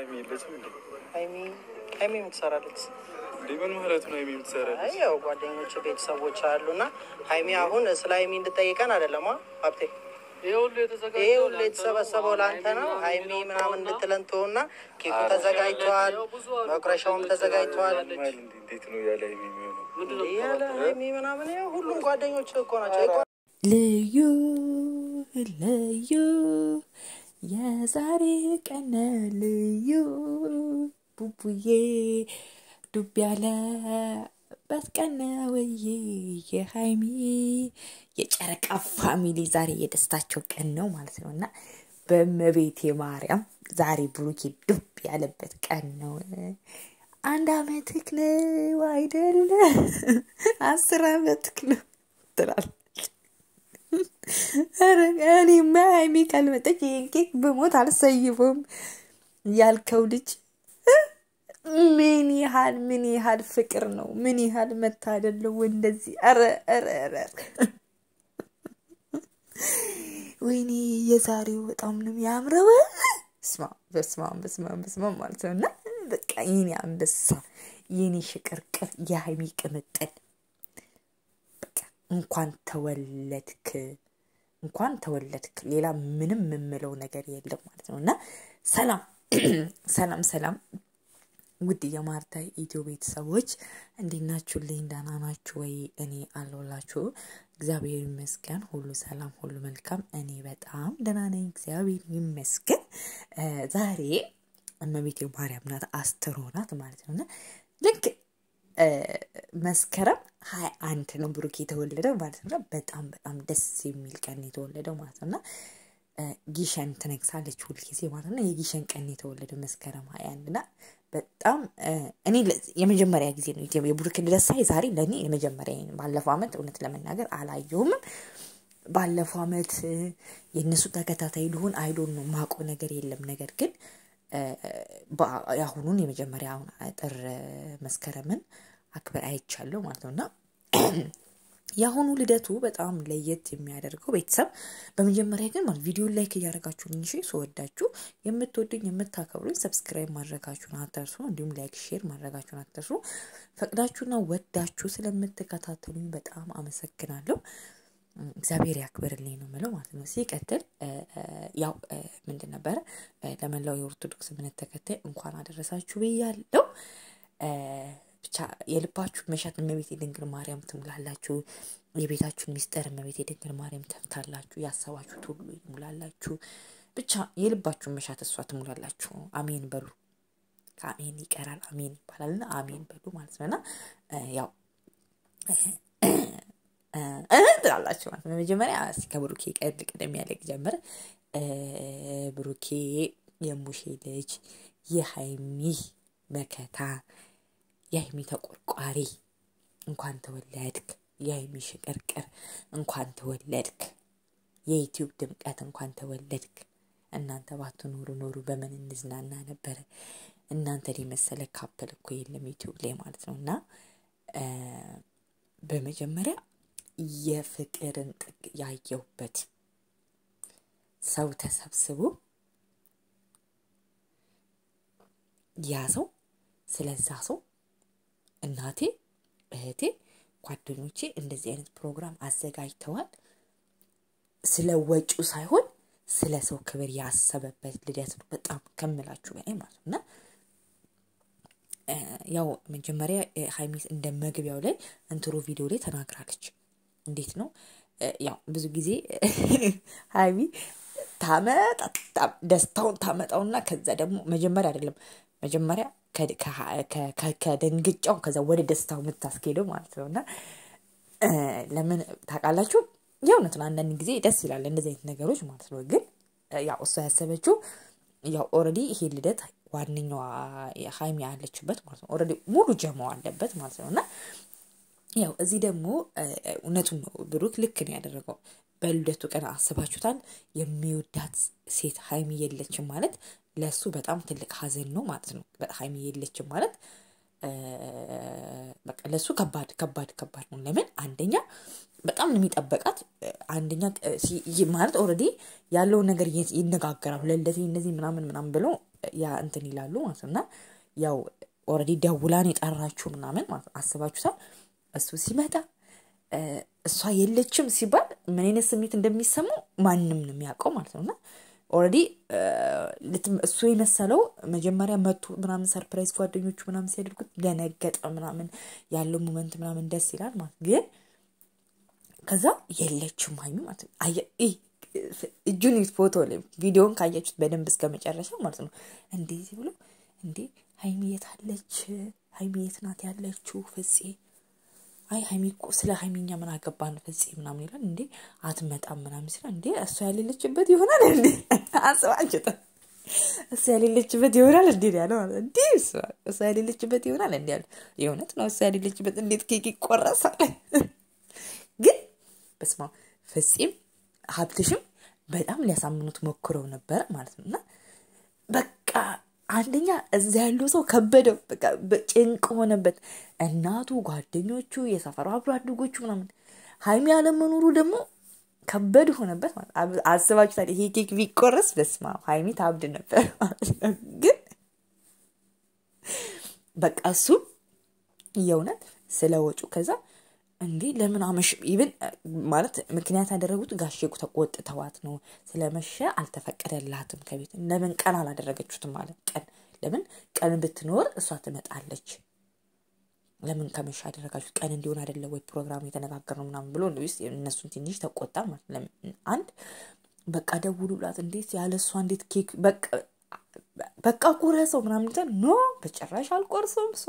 ሃይሚ የለችም እንዴ? ሃይሚ የምትሰራለች ምን ማለት ነው? ሃይሚ የምትሰራለች? ያው ጓደኞች ቤተሰቦች አሉና ሃይሚ አሁን ስለ ሃይሚ እንድጠይቀን አይደለም ሀብቴ። ይሄ ሁሉ የተሰበሰበው ለአንተ ነው። ሃይሚ ምናምን እንድትለን ተውና ኬኩ ተዘጋጅቷል፣ መቁረሻውም ተዘጋጅቷል። እንዴት ነው ያለ ሃይሚ የሚሆነው? ያለ ሃይሚ ምናምን ያው ሁሉም ጓደኞች እኮ ናቸው። ልዩ የዛሬ ቀን ልዩ ቡቡዬ ዱብ ያለበት ቀን ወይ የሃይሚ የጨረቃ ፋሚሊ ዛሬ የደስታቸው ቀን ነው ማለት ነውና በመቤቴ ማርያም ዛሬ ብሩኬ ዱብ ያለበት ቀን ነው። 1 አመትክ ነው አይደል? 10 አመትክ ነው ትላለች። እኔ ሃይሚ ካልመጣች ይሄን ኬክ በሞት አልሰይፈውም ያልከው ልጅ ምን ያህል ፍቅር ነው? ምን ያህል መታደል ነው እንደዚህ? አረ ወይኔ የዛሬው በጣም ነው የሚያምረው። በስማ ማለት ነውና በቃ የኔ አንበሳ የኔ ሽቅርቅር የሃይሚ ቅምጥል በቃ እንኳን ተወለድክ ሌላ ምንም የምለው ነገር የለም ማለት ነውና ሰላም ውድ የማርታ ኢትዮ ቤተሰቦች እንዴት ናችሁልኝ? ደህና ናችሁ ወይ? እኔ አለሁላችሁ እግዚአብሔር ይመስገን፣ ሁሉ ሰላም ሁሉ መልካም። እኔ በጣም ደህና ነኝ እግዚአብሔር ይመስገን። ዛሬ እመቤቴ ማርያም ናት አስተሮናት ማለት ነውና ልክ መስከረም 21 ነው ብሩክ የተወለደው ማለት ነው። በጣም ደስ የሚል ቀን የተወለደው ማለት ነውና ጊሸን ትነግሳለች ሁሉ ጊዜ ማለት ነው። የጊሸን ቀን የተወለደው መስከረም 21 እና በጣም እኔ የመጀመሪያ ጊዜ ነው የብሩክ ልደት ሳይ ዛሬ ለኔ የመጀመሪያ ነው። ባለፈው አመት እውነት ለመናገር አላየሁም። ባለፈው አመት የነሱ ተከታታይ ሊሆን አይዶን ነው ማቆ ነገር የለም። ነገር ግን ያሁኑን የመጀመሪያ አሁን ጥር መስከረምን አክብር አይቻለሁ ማለት ነውና ያሁኑ ልደቱ በጣም ለየት የሚያደርገው ቤተሰብ በመጀመሪያ ግን ማለት ቪዲዮ ላይክ ያደርጋችሁልኝ እሺ። ሰወዳችሁ የምትወዱኝ የምታከብሩኝ ሰብስክራይብ ማድረጋችሁን አትርሱ። እንዲሁም ላይክ ሼር ማድረጋችሁን አትርሱ። ፈቅዳችሁና ወዳችሁ ስለምትከታተሉኝ በጣም አመሰግናለሁ። እግዚአብሔር ያክብርልኝ ነው ማለት ማለት ነው። ሲቀጥል ያው ምንድን ነበር ለመላው የኦርቶዶክስ እምነት ተከታይ እንኳን አደረሳችሁ ብያለሁ። ብቻ የልባችሁ መሻት እመቤቴ ድንግል ማርያም ትሙላላችሁ። የቤታችሁን ሚስጥር እመቤቴ ድንግል ማርያም ተፍታላችሁ። ያሰባችሁት ሁሉ ይሙላላችሁ። ብቻ የልባችሁን መሻት እሷ ትሙላላችሁ። አሜን በሉ። ከአሜን ይቀራል አሜን ይባላልና አሜን በሉ ማለት ነውና ያው ትላላችሁ ማለት ነው። መጀመሪያ እስኪ ከብሩኬ ቀደም ያለ ጀምር። ብሩኬ የሙሼ ልጅ የሃይሚ መከታ የሃይሚ ተቆርቋሪ እንኳን ተወለድክ። የሃይሚ ሽቅርቅር እንኳን ተወለድክ። የዩቲዩብ ድምቀት እንኳን ተወለድክ። እናንተ ባትኖሩ በምን እንዝናና ነበር? እናንተ የመሰለ ካፕል እኮ የለም ዩቲዩብ ላይ ማለት ነውና በመጀመሪያ የፍቅርን ጥግ ያየውበት ሰው ተሰብስቦ ያ ሰው ስለዛ ሰው እናቴ እህቴ ጓደኞቼ እንደዚህ አይነት ፕሮግራም አዘጋጅተዋል ስለወጪው ሳይሆን ስለ ሰው ክብር ያሰበበት ልደት ነው። በጣም ከመላችሁ በላይ ማለት ነውና ያው መጀመሪያ ሃይሚስ እንደ መግቢያው ላይ እንትሮ ቪዲዮ ላይ ተናግራለች። እንዴት ነው ያው ብዙ ጊዜ ሃይሚ ደስታውን ታመጣውና ከዛ ደግሞ መጀመሪያ አይደለም መጀመሪያ ከደንግጫው ከዛ ወደ ደስታው የምታስኬደው ማለት ነውና ለምን ታውቃላችሁ? የእውነት ነው አንዳንድ ጊዜ ደስ ይላል እንደዚህ አይነት ነገሮች ማለት ነው። ግን ያው እሷ ያሰበችው ያው ኦሬዲ ይሄ ልደት ዋንኛው ሃይሚ ያለችበት ማለት ነው። ኦሬዲ ሙሉ ጀማው አለበት ማለት ነውና ያው እዚህ ደግሞ እውነቱን ነው ብሩክ ልክ ነው ያደረገው። በልደቱ ቀን አስባችሁታል? የሚወዳት ሴት ሃይሚ የለችም ማለት ለሱ በጣም ትልቅ ሀዘን ነው ማለት ነው። ሃይሚ የለችም ማለት በቃ ለሱ ከባድ ነው። ለምን አንደኛ በጣም ነው የሚጠበቃት አንደኛ ማለት ኦሬዲ ያለው ነገር ይነጋገራሉ ለልደቴ እንደዚህ ምናምን ብሎ ያ እንትን ይላሉ ማለትና ያው ኦሬዲ ደውላን የጠራችሁ ምናምን ማለት አስባችሁታል እሱ ሲመጣ እሷ የለችም ሲባል ምን አይነት ስሜት እንደሚሰማው ማንንም ነው የሚያውቀው ማለት ነውና ኦሬዲ እሱ የመሰለው መጀመሪያ መጥቶ ምናምን ሰርፕራይዝ ጓደኞቹ ምናምን ሲያደርጉት ደነገጠ ምናምን ያለው ሞመንት ምናምን ደስ ይላል ማለት ግን ከዛ የለችም ሃይሚ ማለት አይ እጁን ፎቶ ላይ ቪዲዮን ካያችሁት በደንብ እስከመጨረሻው ማለት ነው እንደዚህ ብሎ እንዴ ሃይሚ የት አለች ሃይሚ የት ናት ያለችው ፍፄ አይ ሃይሚ እኮ ስለ ሃይሚኛ ምን አገባን ፍፄ ምናምን ይላል እንዴ አትመጣም ምናምን ሲል እንዴ እሷ ያለችበት ይሆናል እንዴ አስባችሁት እሷ ያለችበት ይሆናል እንዴ ያለው እንዴ እሷ ያለችበት ይሆናል እንዴ ያለው የሆነት ነው እሷ ያለችበት እንዴት ኬክ ይቆረሳል ግን በስማ ፍፄም ሀብትሽም በጣም ሊያሳምኑት ሞክረው ነበር ማለት ነውና በቃ አንደኛ እዛ ያለው ሰው ከበደው በቃ በጭንቅ ሆነበት እናቱ ጓደኞቹ የሰፈሩ አብሮ አድጎቹ ምናምን ሃይሚ ያለመኖሩ ደግሞ ከበድ ሆነበት ማለት አስባችሁታል ይሄ ኬክ ቢቆረስ በስማ ሃይሚ ታብድ ነበር ግን በቃ እሱ የውነት ስለወጩ ከዛ እንዴ ለምን አመሽ ኢቭን ማለት ምክንያት ያደረጉት ጋሼቁ ተቆጥተዋት ነው ስለመሸ አልተፈቀደላትም ከቤት ለምን ቀን አላደረገችሁትም ማለት ቀን ለምን ቀን ብትኖር እሷ ትመጣለች ለምን ከመሸ አደረጋችሁት ቀን እንዲሆን አይደለ ወይ ፕሮግራም የተነጋገርነው ምናምን ብሎ ነው እነሱን ትንሽ ተቆጣ ማለት ለምን አንድ በቃ ደውሉላት እንዴት ያለሷ እንዴት ኬክ በቃ ቆረሰው ምናምን ኖ በጭራሽ አልቆርሰውም እሷ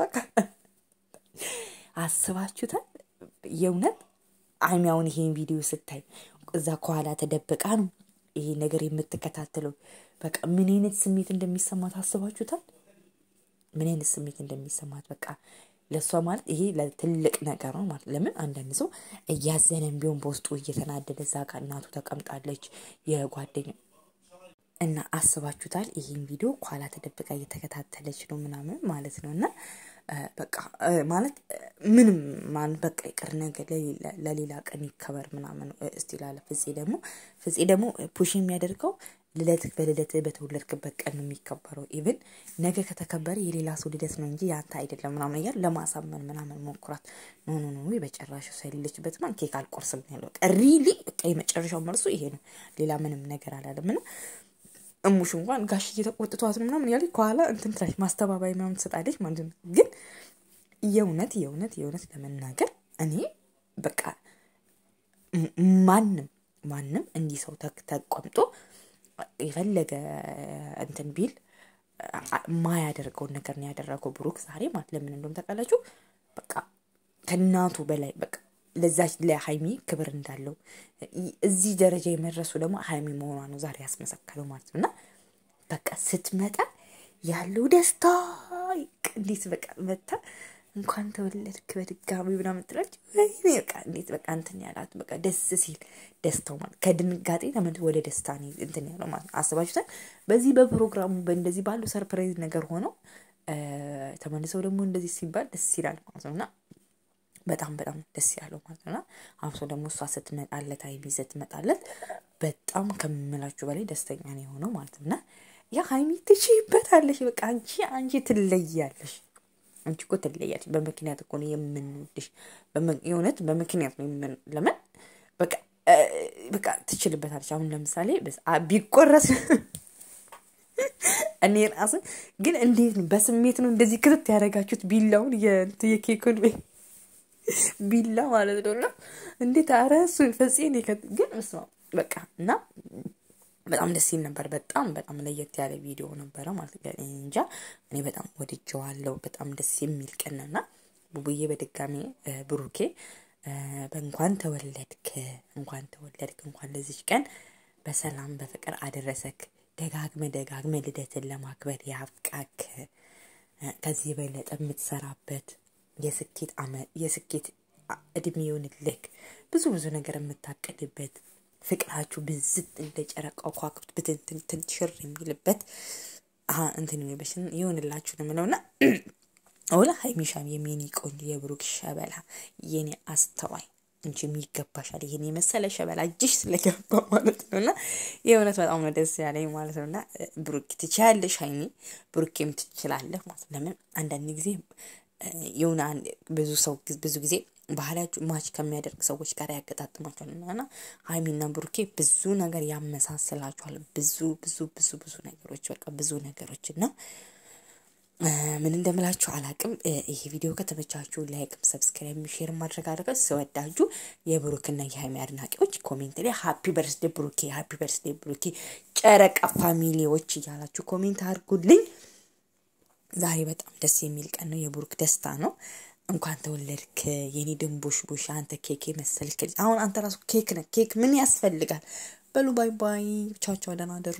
አስባችሁታል የውነት አይሚያውን ይሄን ቪዲዮ ስታይ እዛ ከኋላ ተደብቃ ነው ይሄ ነገር የምትከታተለው በቃ ምን አይነት ስሜት እንደሚሰማት አስባችሁታል ምን አይነት ስሜት እንደሚሰማት በቃ ለሷ ማለት ይሄ ለትልቅ ነገር ነው ማለት ለምን አንዳንድ ሰው እያዘነም ቢሆን በውስጡ እየተናደደ እዛ ጋር እናቱ ተቀምጣለች የጓደኛ እና አስባችሁታል ይሄን ቪዲዮ ከኋላ ተደብቃ እየተከታተለች ነው ምናምን ማለት ነውና በቃ ማለት ምንም ማን በቃ ይቅር ነገር ለሌላ ቀን ይከበር ምናምን እስቲላለ ፍፄ ደግሞ ፑሽ የሚያደርገው ልደት በተወለድክበት ቀን ነው የሚከበረው ኢቭን ነገ ከተከበረ የሌላ ሰው ልደት ነው እንጂ ያንተ አይደለም ምናምን ይያል ለማሳመን ምናምን ሞክራት ኖ በጨራሽ ሳይልልችበት ማን ኬክ አልቆርስም ያለው ሪሊ በቃ የመጨረሻው መልሱ ይሄ ነው ሌላ ምንም ነገር አላለምና እሙሽ እንኳን ጋሽ እየተቆጥቷት ምናምን ያለ ኳላ እንትን ትራሽ ማስተባባይ ምናምን ተሰጣለች ማለት ነው ግን የውነት ለመናገር እኔ በቃ ማንንም እንዲህ ሰው ተቆምጦ የፈለገ እንትን ቢል ማያደርገው ነገር ነው ያደረገው ብሩክ ዛሬ ማለት ለምን እንደም ተቀላችሁ በቃ ከናቱ በላይ በቃ ለዛች ለሃይሚ ክብር እንዳለው እዚህ ደረጃ የመረሱ ደግሞ ሃይሚ መሆኗ ነው ዛሬ ያስመሰከረው ማለት ነውና በቃ ስትመጣ ያለው ደስታ እንዴት በቃ መጣ እንኳን ተወለድክ በድጋሚ ምናምን ትላለች በቃ እንዴት በቃ እንትን ያላት በቃ ደስ ሲል ደስታው ማለት ከድንጋጤ ተመልሶ ወደ ደስታ ነው እንትን ያለው ማለት አስባችሁታል በዚህ በፕሮግራሙ በእንደዚህ ባሉ ሰርፕራይዝ ነገር ሆኖ ተመልሰው ደግሞ እንደዚህ ሲባል ደስ ይላል ማለት ነውና በጣም ደስ ያለው ማለት ነውና አብሶ ደግሞ እሷ ስትመጣለት ሃይሚ ስትመጣለት በጣም ከመላችሁ በላይ ደስተኛ ነው የሆነው ማለት ነውና ያ ሃይሚ ትችይበታለሽ በቃ አንቺ ትለያለሽ አንቺ እኮ ትለያለሽ በመክንያት እኮ ነው የምንወድሽ የሆነት በመክንያት ነው ለምን በቃ ትችልበታለሽ አሁን ለምሳሌ ቢቆረስ እኔ ራስ ግን እንዴት ነው በስሜት ነው እንደዚህ ክትት ያደርጋችሁት ቢላውን የኬኩን ቢላ ማለት ነው እንዴት አረሱ ፈጽኔ ግን መስማ በቃ እና በጣም ደስ ይል ነበር በጣም ለየት ያለ ቪዲዮ ነበር ማለት እንጃ እኔ በጣም ወድጄዋለሁ በጣም ደስ የሚል ቀንና ቡቡዬ በድጋሚ ብሩኬ በእንኳን ተወለድክ እንኳን ለዚህ ቀን በሰላም በፍቅር አደረሰክ ደጋግመ ልደትን ለማክበር ያብቃክ ከዚህ በለጠ የምትሰራበት የስኬት እድሜውን ልክ ብዙ ነገር የምታቀድበት ፍቅራችሁ ብዝት እንደጨረቃው ኳክብት በትንትን ሽር የሚልበት እንትን ነው ይሆንላችሁ ነው ምለውና ወላ ሃይሚሻም የሚኒ ቆንጆ የብሩክ ሸበላ የኔ አስተዋይ አንቺም ይገባሻል ይሄን የመሰለ ሸበላ እጅሽ ስለገባ ማለት ነውና የእውነት በጣም ነው ደስ ያለኝ ማለት ነውና ብሩክ ትችያለሽ ሃይሚ ብሩክም ትችላለህ ማለት ለምን አንዳንድ ጊዜ የሆነ ብዙ ጊዜ ባህላችሁ ማች ከሚያደርግ ሰዎች ጋር ያገጣጥማችኋልና ሃይሚና ብሩኬ ብዙ ነገር ያመሳስላችኋል ብዙ ነገሮች በቃ ብዙ ነገሮች እና ምን እንደምላችሁ አላቅም ይሄ ቪዲዮ ከተመቻችሁ ላይክ ሰብስክራይብ ሼር ማድረግ አድርጋችሁ ሰወዳችሁ የብሩክና የሃይሚ አድናቂዎች ኮሜንት ላይ ሃፒ በርዝዴይ ብሩኬ ጨረቃ ፋሚሊዎች እያላችሁ ኮሜንት አድርጉልኝ ዛሬ በጣም ደስ የሚል ቀን ነው የብሩክ ደስታ ነው እንኳን ተወለድክ የኔ ድንቦሽ አንተ ኬክ መሰልክ አሁን አንተ ራሱ ኬክ ምን ያስፈልጋል በሉ ባይ ቻው ደህና ደሩ